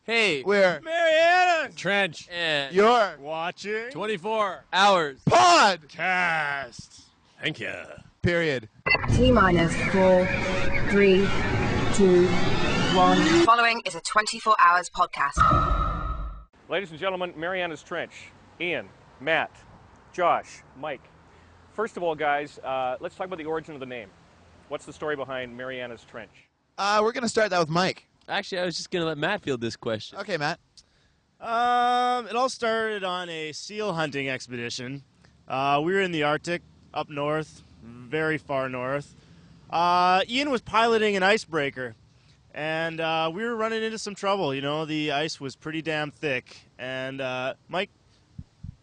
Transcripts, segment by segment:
Hey, We're Marianas Trench. And your watching 24 hours. podcast. Thank you. Period. T-minus 4, 3, 2, 1. Following is a 24 hours podcast. Ladies and gentlemen, Marianas Trench. Ian, Matt, Josh, Mike. First of all, guys, let's talk about the origin of the name. What's the story behind Marianas Trench? We're going to start that with Mike. Actually, I was just going to let Matt field this question. Okay, Matt. It all started on a seal hunting expedition. We were in the Arctic, up north, very far north. Ian was piloting an icebreaker, and we were running into some trouble. You know, the ice was pretty damn thick. And Mike?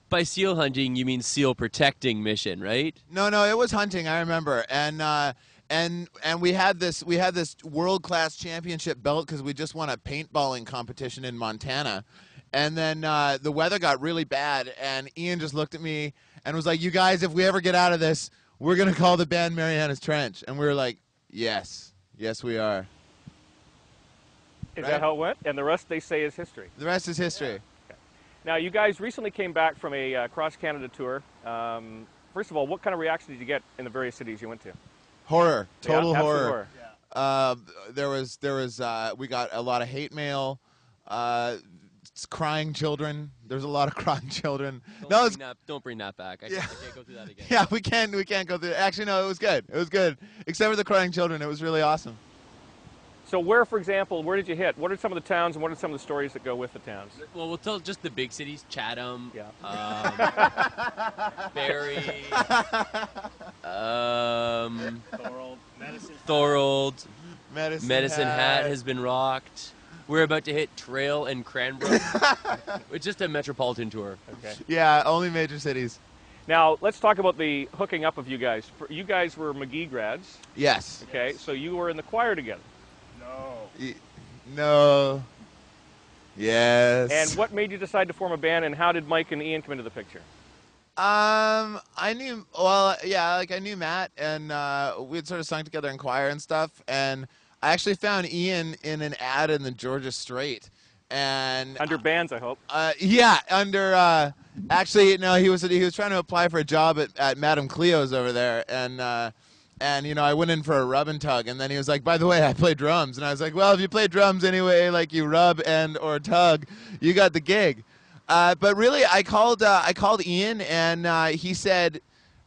By seal hunting, you mean seal protecting mission, right? No, it was hunting, I remember. And we had this world-class championship belt because we just won a paintballing competition in Montana. And then the weather got really bad, and Ian just looked at me and was like, "You guys, if we ever get out of this, we're going to call the band Marianas Trench." And we were like, yes, we are. Is Right? that how it went? And the rest, they say, is history. The rest is history. Okay. Now, you guys recently came back from a cross-Canada tour. First of all, what kind of reaction did you get in the various cities you went to? Horror, total Yeah, absolute horror. There was we got a lot of hate mail, crying children. There's a lot of crying children. Don't bring that back. I can't go through that again. Yeah, we can't go through. Actually, no, it was good. It was good, except for the crying children. It was really awesome. So where, for example, where did you hit? What are some of the towns and what are some of the stories that go with the towns? Well, we'll tell just the big cities: Chatham, Yeah. Barrie, Thorold, Medicine Medicine Hat has been rocked. We're about to hit Trail and Cranbrook. It's just a metropolitan tour. Okay. Yeah, only major cities. Now, let's talk about the hooking up of you guys. You guys were McGee grads. Yes. Okay, so you were in the choir together. No. Yes. And what made you decide to form a band, and how did Mike and Ian come into the picture? I knew Matt, and we had sort of sung together in choir and stuff, and I actually found Ian in an ad in the Georgia Straight, and Under bands, I hope. Actually, no, he was trying to apply for a job at Madame Cleo's over there, and you know, I went in for a rub and tug, and then he was like, "By the way, I play drums," and I was like, "Well, if you play drums anyway, like you rub and or tug, you got the gig." But really, I called Ian, and he said,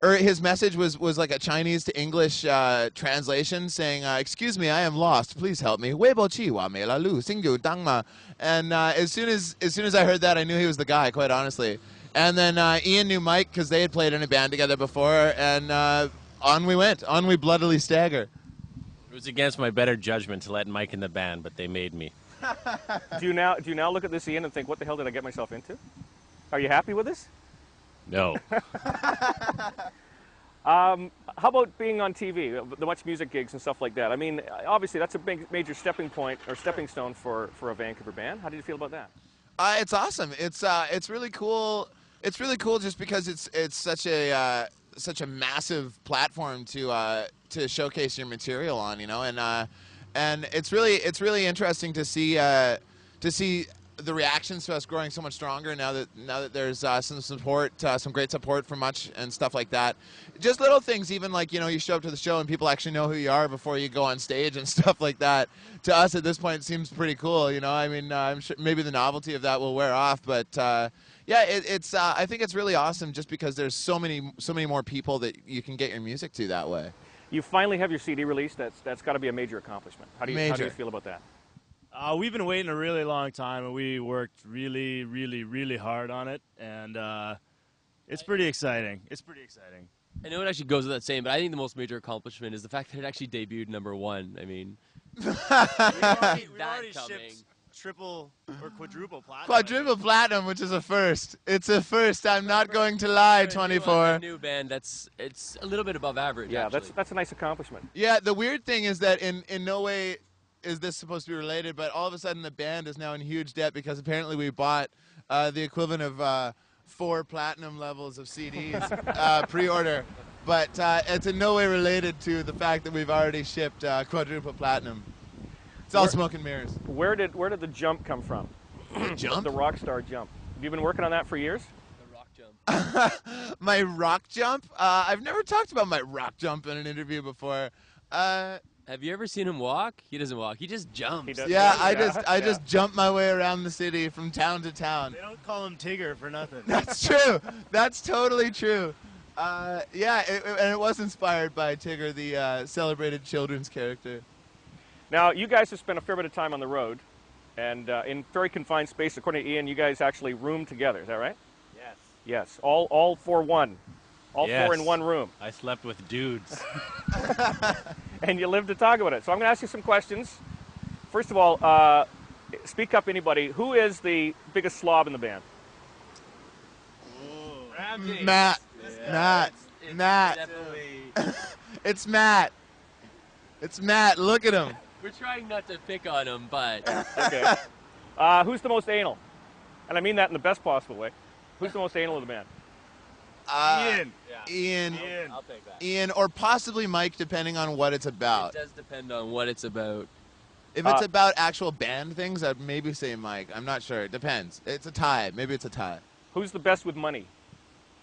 or his message was like a Chinese to English translation, saying, "Excuse me, I am lost. Please help me." Weibo chi wa me la lu sing yu dang ma. And as soon as I heard that, I knew he was the guy, quite honestly. And then Ian knew Mike because they had played in a band together before, and on we went. On we bloodily stagger. It was against my better judgment to let Mike in the band, but they made me. Do you now look at this, Ian, and think, what the hell did I get myself into? Are you happy with this? No. How about being on TV, the Much Music gigs and stuff like that? I mean, obviously that's a big major stepping point or stepping stone for a Vancouver band. How did you feel about that? It's awesome. It's really cool. It's really cool just because it's such a massive platform to showcase your material on, you know, and it's really interesting to see the reactions to us growing so much stronger now that there's some support, some great support from Much and stuff like that. Just little things, even like, you know, you show up to the show and people actually know who you are before you go on stage and stuff like that. To us at this point, it seems pretty cool, you know. I mean, I'm sure maybe the novelty of that will wear off, but yeah, I think it's really awesome just because there's so many more people that you can get your music to that way. You finally have your CD released. That's got to be a major accomplishment. How do you feel about that? We've been waiting a really long time, and we worked really, really, really hard on it, and it's pretty exciting. I know it actually goes without saying, but I think the most major accomplishment is the fact that it actually debuted #1. I mean, We've already shipped triple or quadruple platinum. Quadruple platinum, which is a first. It's a first. I'm not going to lie. 24. A new band. It's a little bit above average. Yeah, actually. that's a nice accomplishment. Yeah, the weird thing is that in no way is this supposed to be related, but all of a sudden the band is now in huge debt because apparently we bought the equivalent of 4 platinum levels of CDs pre-order. But it's in no way related to the fact that we've already shipped quadruple platinum. It's all smoke and mirrors. Where did the jump come from? Jump? The rock star jump. Have you been working on that for years? The rock jump. My rock jump? I've never talked about my rock jump in an interview before. Have you ever seen him walk? He doesn't walk. He just jumps. He does. Yeah, Yeah. I just jump my way around the city from town to town. They don't call him Tigger for nothing. That's true. That's totally true. Yeah, and it was inspired by Tigger, the celebrated children's character. Now, you guys have spent a fair bit of time on the road, and in very confined space. According to Ian, you guys actually roomed together. Is that right? Yes. Yes. All for one. All Yes. four in one room. I slept with dudes. And you lived to talk about it. So I'm going to ask you some questions. First of all, speak up, anybody. Who is the biggest slob in the band? Matt. Matt. Matt. Definitely. It's Matt. It's Matt. Look at him. We're trying not to pick on him, but Okay. Who's the most anal? And I mean that in the best possible way. Who's the most anal of the band? Ian. Ian. I'll take that. Ian, or possibly Mike, depending on what it's about. it does depend on what it's about. If it's about actual band things, I'd maybe say Mike. I'm not sure. It depends. It's a tie. Maybe it's a tie. Who's the best with money?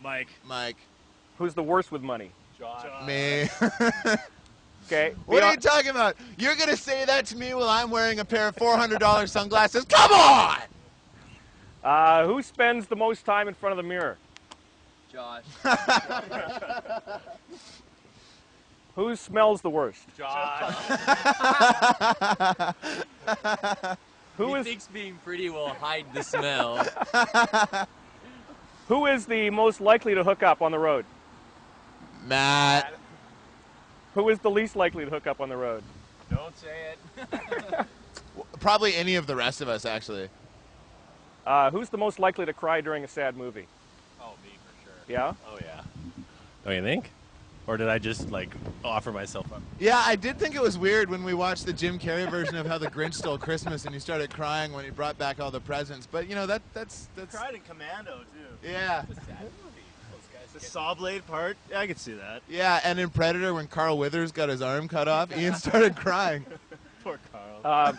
Mike. Mike. Who's the worst with money? Me. Okay. What are you talking about? You're going to say that to me while I'm wearing a pair of $400 sunglasses? Come on! Who spends the most time in front of the mirror? Josh. Who smells the worst? Who He is thinks being pretty will hide the smell. who is the most likely to hook up on the road? Matt. Who is the least likely to hook up on the road? Don't say it. Probably any of the rest of us, actually. Who's the most likely to cry during a sad movie? Oh, me for sure. Yeah? Oh, yeah. Don't you think? Or did I just, like, offer myself up? Yeah, I did think it was weird when we watched the Jim Carrey version of How the Grinch Stole Christmas and he started crying when he brought back all the presents. But, you know, that's Cried in Commando, too. yeah. The saw blade part, yeah, I could see that. Yeah, and in Predator, when Carl Withers got his arm cut off, Ian started crying. Poor Carl.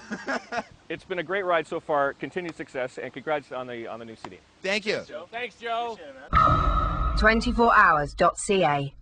It's been a great ride so far. Continued success, and congrats on the new CD. Thank you. Thanks, Joe. Appreciate it, man. 24hours.ca